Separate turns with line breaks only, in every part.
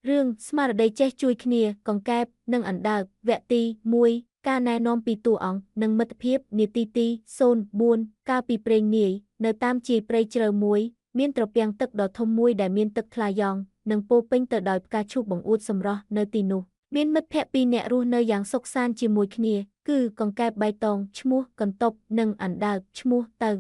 រឿងស្មារតីចេះជួយគ្នាកង្កែបនិងអណ្ដើកវគ្គទី1ការណែនាំពីតួអង្គនិងមិត្តភាពនាទីទី04កាលពីព្រេងនាយនៅតាមជាយព្រៃជ្រៅមួយមានត្រពាំងទឹកដ៏ធំមួយដែលមានទឹកថ្លាយ៉ងនិងពោរពេញទៅដោយផ្កាឈូកបង្អួតសម្រស់នៅទីនោះមានមិត្តភក្តិពីរនាក់រស់នៅយ៉ាងសុខសាន្តជាមួយគ្នាគឺកង្កែបបៃតងឈ្មោះកន្ទប់និងអណ្ដើកឈ្មោះទៅ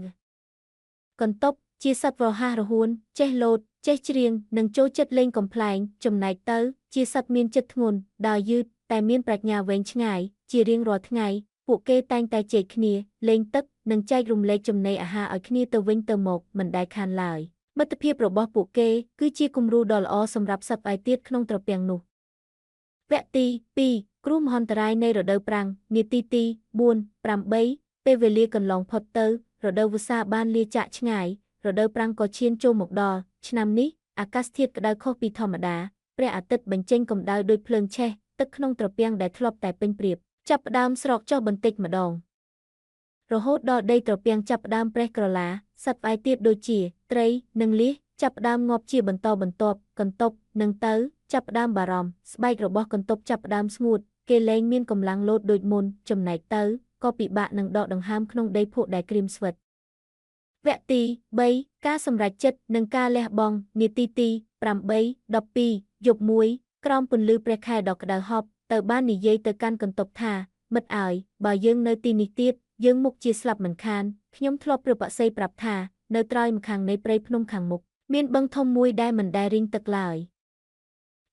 កន្ទប់ជាសត្វរហ័សរហួនចេះលោតចេះច្រៀងនិងចូលចិត្តលេងកំប្លែងចំណែកទៅជាសត្វមានចិត្តធ្ងន់ដើរយឺតតែមានប្រាជ្ញាវែងឆ្ងាយជារៀងរាល់ថ្ងៃពួកគេតែងតែជែកគ្នាលេងទឹកនិងចែករំលែកចំណីអាហារឲ្យគ្នាទៅវិញទៅមកមិនដែលខានឡើយមិត្តភាពរបស់ពួកគេគឺជាគំរូដ៏ល្អសម្រាប់សត្វឯទៀតក្នុងត្រពាំងនោះវគ្គទី2គ្រោះមហន្តរាយនៃរដូវប្រាំងនាទីទី4-8ពេលវេលាកន្លងផុតទៅរដូវវស្សាបានលាចាកឆ្ងាយរដូវប្រាំងក៏ឈានចូលមកដល់ឆ្នាំនេះអាកាសធាតុក្តៅខុសពីធម្មតាព្រះអាទិត្យបញ្ចេញកម្ដៅដូចភ្លើងឆេះទឹកក្នុងត្រពាំងដែលធ្លាប់តែពេញព្រាបចាប់ផ្ដើមស្រកចុះបន្តិចម្ដងរហូតដល់ដីត្រពាំងចាប់ផ្ដើមប្រេះក្រឡាសត្វឯទៀតដូចជាត្រីនិងលៀសចាប់ផ្ដើមងាប់ជាបន្តបន្ទាប់កន្ទប់និងទៅចាប់ផ្ដើមបារម្ភស្បែករបស់កន្ទប់ចាប់ផ្ដើមស្ងួតគេលែងមានកម្លាំងលោតដូចមុនចំណែកទៅក៏ពិបាកនឹងដកដង្ហើមក្នុងដីភក់ដែលក្រៀមស្វិតវគ្គទី3ការសម្រេចចិត្តនិងការលះបង់នាទីទី8-12យប់មួយក្រោមពន្លឺព្រះខែដ៏ក្តៅហប់ទៅបាននិយាយទៅកាន់កន្ទប់ថាមិត្តអើយបើយើងនៅទីនេះទៀតយើងមុខជាស្លាប់មិនខានខ្ញុំធ្លាប់ព្រះបក្សីប្រាប់ថានៅត្រើយម្ខាងនៃព្រៃភ្នំខាងមុខមានបឹងធំមួយដែលមិនដែលរីងទឹកឡើយ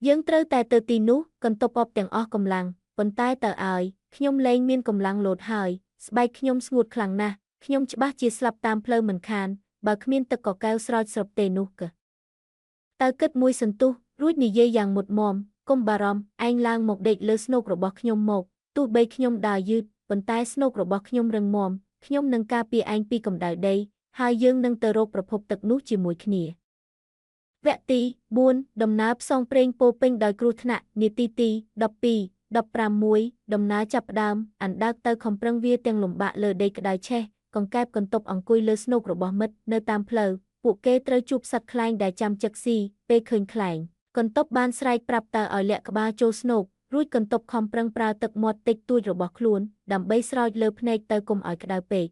យើងត្រូវតែទៅទីនោះកន្ទប់អបទាំងអស់កម្លាំងប៉ុន្តែតើអើយខ្ញុំលែងមានកម្លាំងលោតហើយស្បែកខ្ញុំស្ងួតខ្លាំងណាស់ខ្ញុំច្បាស់ជាស្លាប់តាមផ្លូវមិនខានបើគ្មានទឹកកកែវស្រោចស្រពទេនោះក៏តើគិតមួយសន្ទុះរួចនិយាយយ៉ាងមុតមមកុំបារម្ភឯងឡើងមកដេកលើស្នូករបស់ខ្ញុំមកទោះបីខ្ញុំដើរយឺតប៉ុន្តែស្នូករបស់ខ្ញុំរឹងមាំខ្ញុំនឹងការពារឯងពីកម្ដៅដីហើយយើងនឹងទៅរកប្រភពទឹកនោះជាមួយគ្នាវគ្គទី4ដំណើរផ្សងព្រេងពោពេញដោយគ្រោះថ្នាក់នាទីទី12-15ដំណើរចាប់ផ្ដើមអណ្ដើកទៅខំប្រឹងវាទាំងលំបាកលើដីក្តៅឆេះកង្កែបកន្ទប់អង្គុយលើស្នូករបស់មិត្តនៅតាមផ្លូវពួកគេត្រូវជួបសត្វខ្លែងដែលចាំចឹកស៊ីពេលឃើញខ្លែងកន្ទប់បានស្រែកប្រាប់តើឲ្យលាក់ក្បាលចូលស្នូករួចកន្ទប់ខំប្រឹងប្រើទឹកមាត់តិចតួចរបស់ខ្លួនដើម្បីស្រោចលើភ្នែកទៅកុំឲ្យក្តៅពេក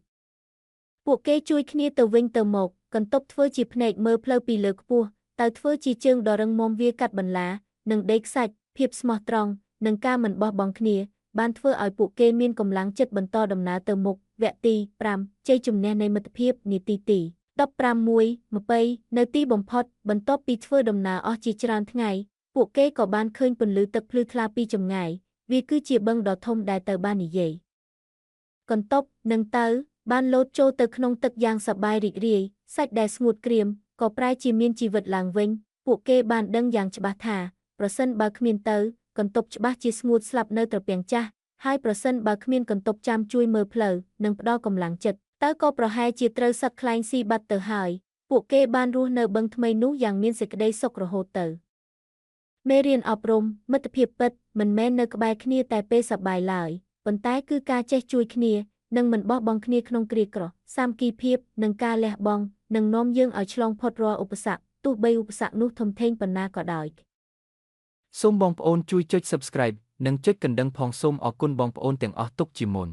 ពួកគេជួយគ្នាទៅវិញទៅមកកន្ទប់ធ្វើជាភ្នែកមើលផ្លូវពីលើខ្ពស់ទៅធ្វើជាជើងដ៏រឹងមាំវាកាត់បន្លានិងដេកខ្សាច់ភាពស្មោះត្រង់និងការមិនបោះបង់គ្នាបានធ្វើឲ្យពួកគេមានកម្លាំងចិត្តបន្តដំណើរទៅមុខវគ្គទី5ជ័យជំនះនៃមិត្តភាពនាទីទី15-20នៅទីបំផុតបន្ទាប់ពីធ្វើដំណើរអស់ជាច្រើនថ្ងៃពួកគេក៏បានឃើញពន្លឺទឹកភ្លឺថ្លាពីចម្ងាយវាគឺជាបឹងដ៏ធំដែលទៅបាននិយាយកន្ទប់និងទៅបានលោតចូលទៅក្នុងទឹកយ៉ាងសប្បាយរីករាយសាច់ដែលស្ងួតក្រៀមក៏ប្រែជាមានជីវិតឡើងវិញពួកគេបានដឹងយ៉ាងច្បាស់ថាប្រសិនបើគ្មានទៅកន្ទប់ច្បាស់ជាស្ងួតស្លាប់នៅត្រពាំងចាស់ហើយប្រសិនបើគ្មានកន្ទប់ចាំជួយមើលផ្លូវនិងផ្ដល់កម្លាំងចិត្តតើក៏ប្រហែលជាត្រូវសត្វខ្លែងស៊ីបាត់ទៅហើយពួកគេបានរស់នៅបឹងថ្មីនោះយ៉ាងមានសេចក្តីសុខរហូតទៅមេរៀនអប់រំមិត្តភាពពិតមិនមែននៅក្បែរគ្នាតែពេលសប្បាយឡើយប៉ុន្តែគឺការចេះជួយគ្នានិងមិនបោះបង់គ្នាក្នុងគ្រាក្រសាមគ្គីភាពនិងការលះបង់នឹងនាំយើងឲ្យឆ្លងផុតរាល់ឧបសគ្គទោះបីឧបសគ្គនោះធំធេងប៉ុណ្ណាក៏ដោយ
សូមបងប្អូនជួយចុច Subscribe និងចុចកណ្ដឹងផងសូមអរគុណបងប្អូនទាំងអស់ទុកជាមុន